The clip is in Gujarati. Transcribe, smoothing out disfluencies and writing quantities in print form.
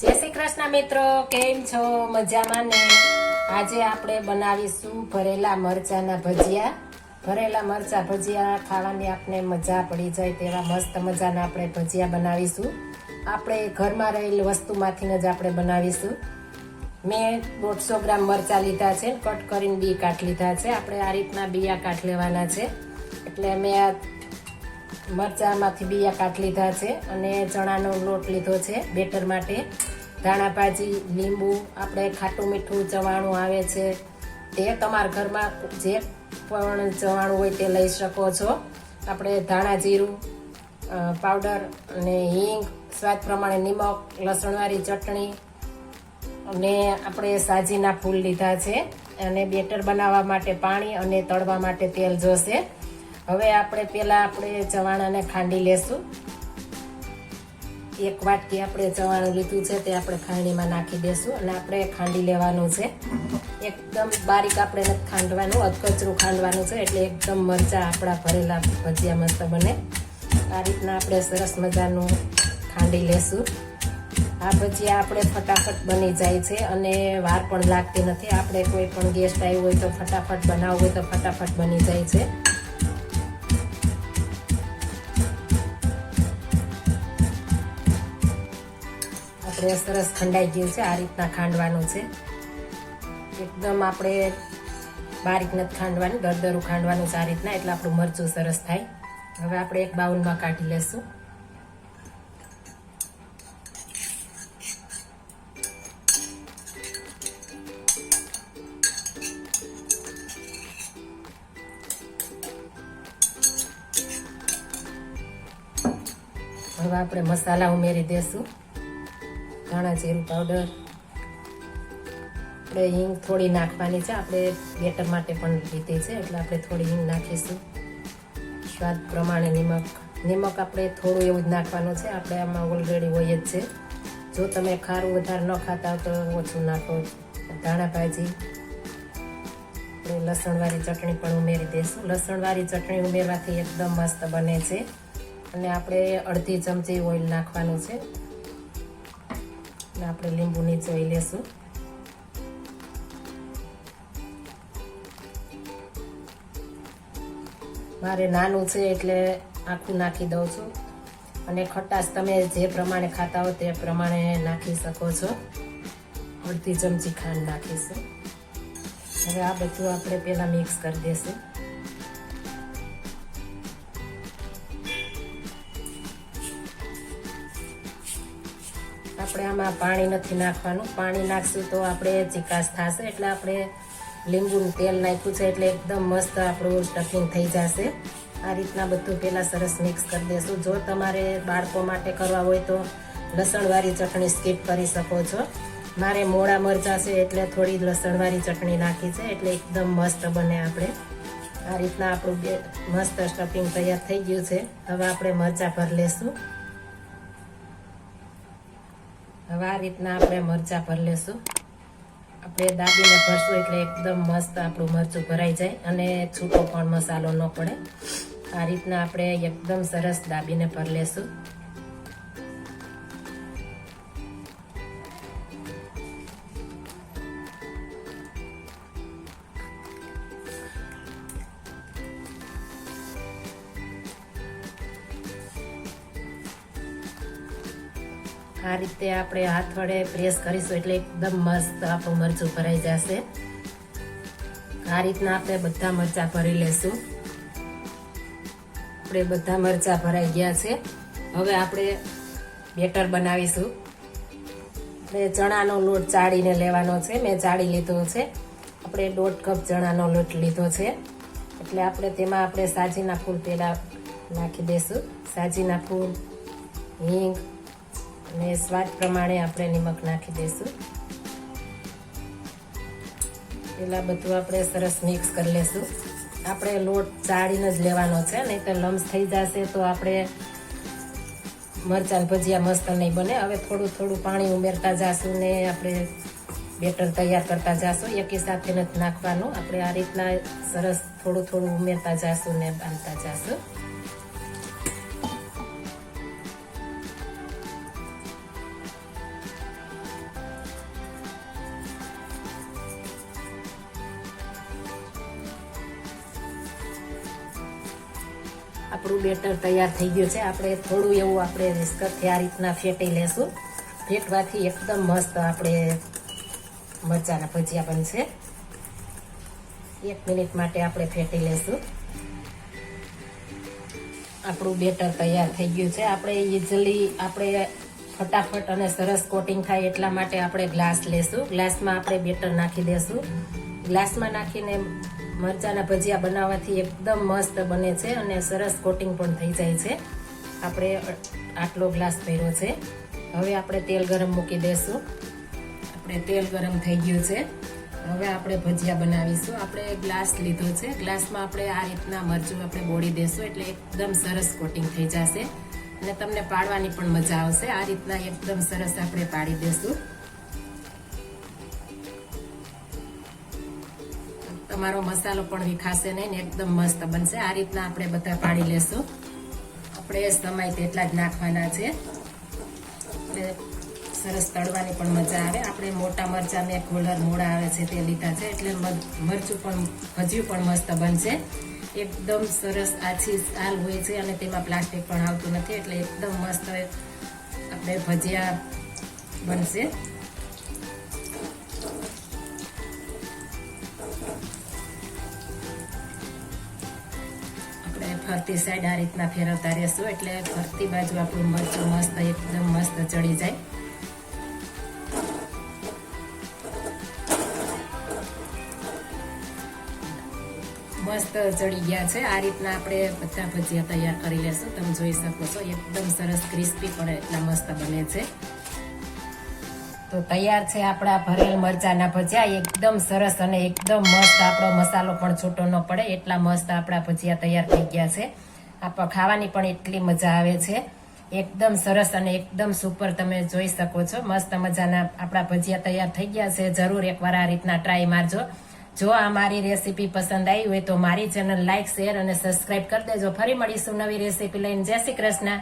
જય શ્રી કૃષ્ણ મિત્રો, કેમ છો? મજામાં ને? આજે આપણે બનાવીશું ભરેલા મરચાના ભજીયા. ભરેલા મરચા ભજીયા ખાવાની આપણે મજા પડી જાય તેવા મસ્ત મજાના આપણે ભજીયા બનાવીશું. આપણે ઘરમાં રહેલી વસ્તુમાંથી જ આપણે બનાવીશું. મેં 150 ગ્રામ મરચા લીધા છે, કટ કરીને બી કાઢ લીધા છે. આપણે આ રીતના બીયા કાઢ લેવાના છે. એટલે મેં મરચામાંથી બીયા કાઢ લીધા છે અને ચણાનો લોટ લીધો છે બેટર માટે. ધાણા ભાજી, લીંબુ, આપણે ખાટું મીઠું ચવાણું આવે છે તે તમારા ઘરમાં જે પણ ચવાણું હોય તે લઈ શકો છો. આપણે ધાણા જીરું પાવડર અને હિંગ, સ્વાદ પ્રમાણે નિમક, લસણવાળી ચટણી અને આપણે સાજીના ફૂલ લીધા છે. અને બેટર બનાવવા માટે પાણી અને તળવા માટે તેલ જોશે. હવે પહેલા આપણે ચવાણાને ખાંડી લેશું. 1 વાટકી આપણે ચવાણું લીધું છે તે આપણે ખાંડીમાં નાખી દેશું અને આપણે ખાંડી લેવાનું છે. એકદમ બારીક આપણે નથી ખાંડવાનું, અધકચરું ખાંડવાનું છે એટલે એકદમ મરચાં આપણા ભરેલા ભજીયા મસ્ત બને. આ રીતના આપણે સરસ મજાનું ખાંડી લેશું. આ ભજીયા આપણે ફટાફટ બની જાય છે અને વાર પણ લાગતી નથી. આપણે કોઈ પણ ગેસ્ટ આવ્યું હોય તો ફટાફટ બનાવવું હોય તો ફટાફટ બની જાય છે. સરસ ખંડાઈ ગયું છે. આ રીતના ખાંડવાનું છે. એકદમ આપણે બારીક નથી ખાંડવાનું, દરદરું ખાંડવાનું છે આ રીતના, એટલે આપણું મરચું સરસ થાય. હવે આપણે એક બાઉલમાં કાઢી લેશું. હવે આપણે મસાલા ઉમેરી દેશું. ધાણા જીરું પાવડર, આપણે હિંગ થોડી નાખવાની છે. આપણે બેટર માટે પણ લીધી છે એટલે આપણે થોડી હિંગ નાખીશું. સ્વાદ પ્રમાણે નિમક આપણે થોડું એવું જ નાખવાનું છે. આપણે આમાં ઓલરેડી હોય જ છે. જો તમે ખારું વધારે ન ખાતા હો તો ઓછું નાખો. ધાણા ભાજી, આપણે લસણવાળી ચટણી પણ ઉમેરી દઈશું. લસણવાળી ચટણી ઉમેરવાથી એકદમ મસ્ત બને છે. અને આપણે અડધી ચમચી ઓઇલ નાખવાનું છે. આપણે લીંબુ નીચોઈ લેશું. મારે નાનું છે એટલે આખું નાખી દઉં છું. અને ખટાશ તમે જે પ્રમાણે ખાતા હો તે પ્રમાણે નાખી શકો છો. અડધી ચમચી ખાંડ નાખીશું. હવે આ બધું આપણે પહેલા મિક્સ કરી દઈશું. આપણે આમાં પાણી નથી નાખવાનું. પાણી નાખશું તો આપણે ચીકાશ થશે. એટલે આપણે લીંબુનું તેલ નાખ્યું છે એટલે એકદમ મસ્ત આપણું સ્ટફિંગ થઈ જશે. આ રીતના બધું પહેલાં સરસ મિક્સ કરી દઈશું. જો તમારે બાળકો માટે કરવા હોય તો લસણવાળી ચટણી સ્કીપ કરી શકો છો. મારે મોળા મરચાં છે એટલે થોડી લસણવાળી ચટણી નાખી છે એટલે એકદમ મસ્ત બને. આપણે આ રીતના આપણું મસ્ત સ્ટફિંગ તૈયાર થઈ ગયું છે. હવે આપણે મરચાં ભરી લેશું. હવે આ રીતના આપણે મરચાં ભરી લેશું. આપણે દાબીને ભરશું એટલે એકદમ મસ્ત આપણું મરચું ભરાઈ જાય અને છૂટો પણ મસાલો ન પડે. આ રીતના આપણે એકદમ સરસ દાબીને ભરી લેશું. આ રીતે આપણે હાથ વડે પ્રેસ કરીશું એટલે એકદમ મસ્ત આપણું મરચું ભરાઈ જશે. આ રીતના આપણે બધા મરચાં ભરી લેશું. આપણે બધા મરચાં ભરાઈ ગયા છે. હવે આપણે બેટર બનાવીશું. આપણે ચણાનો લોટ ચાળીને લેવાનો છે. મેં ચાળી લીધો છે. આપણે 1.5 કપ ચણાનો લોટ લીધો છે. એટલે આપણે તેમાં આપણે સાજીના ફૂલ પહેલાં નાખી દઈશું. સાજીના ફૂલ, હિંગ અને સ્વાદ પ્રમાણે આપણે નિમક નાખી દઈશું. પેલા બધું આપણે સરસ મિક્સ કરી લેશું. આપણે લોટ ચાળીને જ લેવાનો છે, નહીં તો લમ્સ થઈ જશે તો આપણે મરચાં ભજીયા મસ્ત નહીં બને. હવે થોડું થોડું પાણી ઉમેરતા જઈશું ને આપણે બેટર તૈયાર કરતા જઈશું. એકી સાથે નથી નાખવાનું. આપણે આ રીતના સરસ થોડું થોડું ઉમેરતા જઈશું ને બાંધતા જઈશું. આપણું બેટર તૈયાર થઈ ગયું છે. આપણે થોડું એવું આપણે વિસ્કરથી આ રીતના ફેટી લેશું. ફેટવાથી એકદમ મસ્ત આપણે મરચાના ભજીયા બનશે. 1 મિનિટ માટે આપણે ફેટી લેશું. આપણું બેટર તૈયાર થઈ ગયું છે. આપણે ઇઝીલી આપણે ફટાફટ અને સરસ કોટિંગ થાય એટલા માટે આપણે ગ્લાસ લેશું. ગ્લાસમાં આપણે બેટર નાખી દેશું. ગ્લાસમાં નાખીને મરચાના ભજીયા બનાવવાથી એકદમ મસ્ત બને છે અને સરસ કોટિંગ પણ થઈ જાય છે. આપણે આટલો ગ્લાસ ભર્યો છે. હવે આપણે તેલ ગરમ મૂકી દેશું. આપણે તેલ ગરમ થઈ ગયું છે. હવે આપણે ભજીયા બનાવીશું. આપણે ગ્લાસ લીધો છે. ગ્લાસમાં આપણે આ રીતના મરચું આપણે બોળી દેશું એટલે એકદમ સરસ કોટિંગ થઈ જશે અને તમને પાડવાની પણ મજા આવશે. આ રીતના એકદમ સરસ આપણે પાડી દેશું. તમારો મસાલો પણ વિખાશે નહીં ને એકદમ મસ્ત બનશે. આ રીતના આપણે બધા પાડી લેશું. આપણે સમય તેટલા જ નાખવાના છે. સરસ તળવાની પણ મજા આવે. આપણે મોટા મરચાં મેં કોલર મોડા આવે છે તે લીધા છે એટલે મરચું પણ ભજીયું પણ મસ્ત બનશે. એકદમ સરસ આછી સાલ હોય છે અને તેમાં પ્લાસ્ટિક પણ આવતું નથી એટલે એકદમ મસ્ત આપણે ભજીયા બનશે. આપણે ફરતી સાઈડ આ રીતના ફેરવતા રહેશું એટલે ફરતી બાજુ આપણું મરચું મસ્ત એકદમ મસ્ત ચડી જાય. મસ્ત ચડી ગયા છે. આ રીતના આપણે બધા ભજીયા તૈયાર કરી લેશું. તમે જોઈ શકો છો એકદમ સરસ ક્રિસ્પી પણ એટલા મસ્ત બને છે. તો તૈયાર છે આપણા ભરેલ મરચાના ભજીયા. એકદમ સરસ અને એકદમ મસ્ત આપણો મસાલો પણ છૂટો ન પડે એટલા મસ્ત આપણા ભજીયા તૈયાર થઈ ગયા છે. ખાવાની પણ એટલી મજા આવે છે. એકદમ સરસ અને એકદમ સુપર તમે જોઈ શકો છો. મસ્ત મજાના આપણા ભજીયા તૈયાર થઈ ગયા છે. જરૂર એકવાર આ રીતના ટ્રાય મારજો. જો આ મારી રેસીપી પસંદ આવી હોય તો મારી ચેનલ લાઈક, શેર અને સબસ્ક્રાઇબ કરી દેજો. ફરી મળીશું નવી રેસીપી લઈને. જય શ્રી કૃષ્ણ.